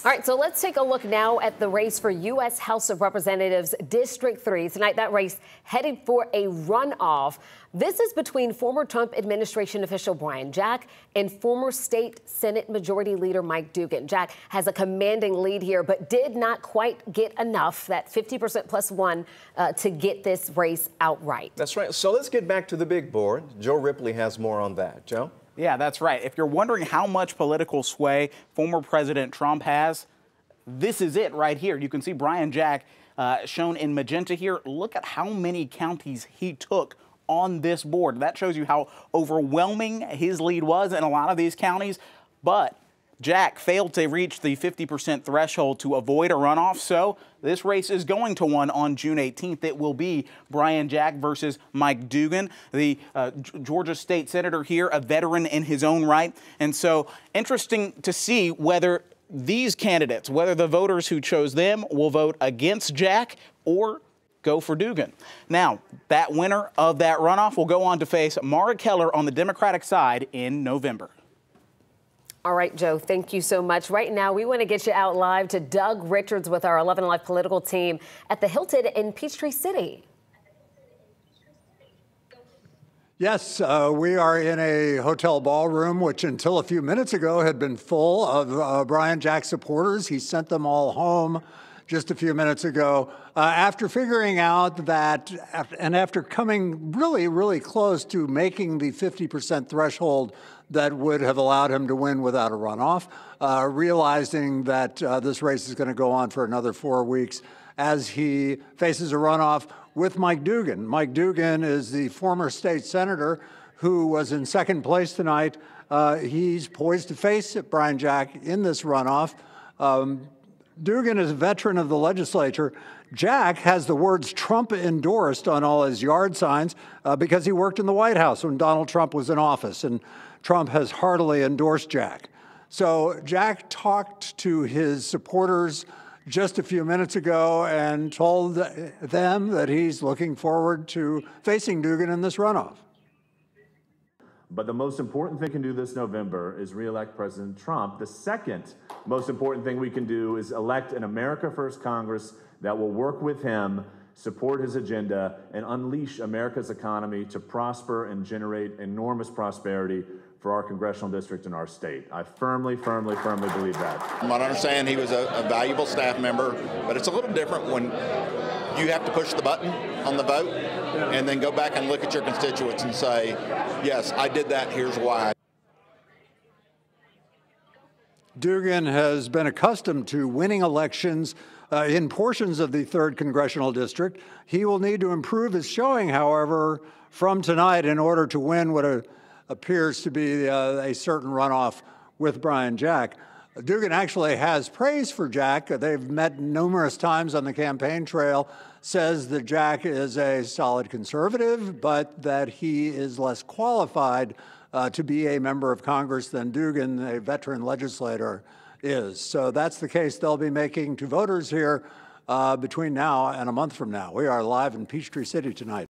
All right, so let's take a look now at the race for U.S. House of Representatives District 3. Tonight, that race headed for a runoff. This is between former Trump administration official Brian Jack and former state Senate Majority Leader Mike Dugan. Jack has a commanding lead here, but did not quite get enough, that 50% plus one, to get this race outright. That's right. So let's get back to the big board. Joe Ripley has more on that. Joe? Yeah, that's right. If you're wondering how much political sway former President Trump has, this is it right here. You can see Brian Jack shown in magenta here. Look at how many counties he took on this board. That shows you how overwhelming his lead was in a lot of these counties. But Jack failed to reach the 50% threshold to avoid a runoff, so this race is going to one on June 18th. It will be Brian Jack versus Mike Dugan, the Georgia state senator here, a veteran in his own right. And so interesting to see whether these candidates, whether the voters who chose them will vote against Jack or go for Dugan. Now, that winner of that runoff will go on to face Mara Keller on the Democratic side in November. All right, Joe, thank you so much. Right now, we want to get you out live to Doug Richards with our 11 Alive political team at the Hilton in Peachtree City. Yes, we are in a hotel ballroom, which until a few minutes ago had been full of Brian Jack supporters. He sent them all home just a few minutes ago after figuring out that, and after coming really close to making the 50% threshold that would have allowed him to win without a runoff, realizing that this race is going to go on for another 4 weeks as he faces a runoff with Mike Dugan. Mike Dugan is the former state senator who was in second place tonight. He's poised to face Brian Jack in this runoff. Dugan is a veteran of the legislature. Jack has the words Trump endorsed on all his yard signs because he worked in the White House when Donald Trump was in office, and Trump has heartily endorsed Jack. So Jack talked to his supporters just a few minutes ago and told them that he's looking forward to facing Dugan in this runoff. But the most important thing we can do this November is re-elect President Trump. The second most important thing we can do is elect an America First Congress that will work with him, support his agenda, and unleash America's economy to prosper and generate enormous prosperity for our congressional district and our state. I firmly believe that. From what I understand, he was a valuable staff member, but it's a little different when you have to push the button on the vote and then go back and look at your constituents and say, yes, I did that, here's why. Dugan has been accustomed to winning elections in portions of the 3rd Congressional District. He will need to improve his showing, however, from tonight in order to win what appears to be a certain runoff with Brian Jack. Dugan actually has praise for Jack. They've met numerous times on the campaign trail, says that Jack is a solid conservative, but that he is less qualified to be a member of Congress than Dugan, a veteran legislator, is. So that's the case they'll be making to voters here between now and a month from now. We are live in Peachtree City tonight.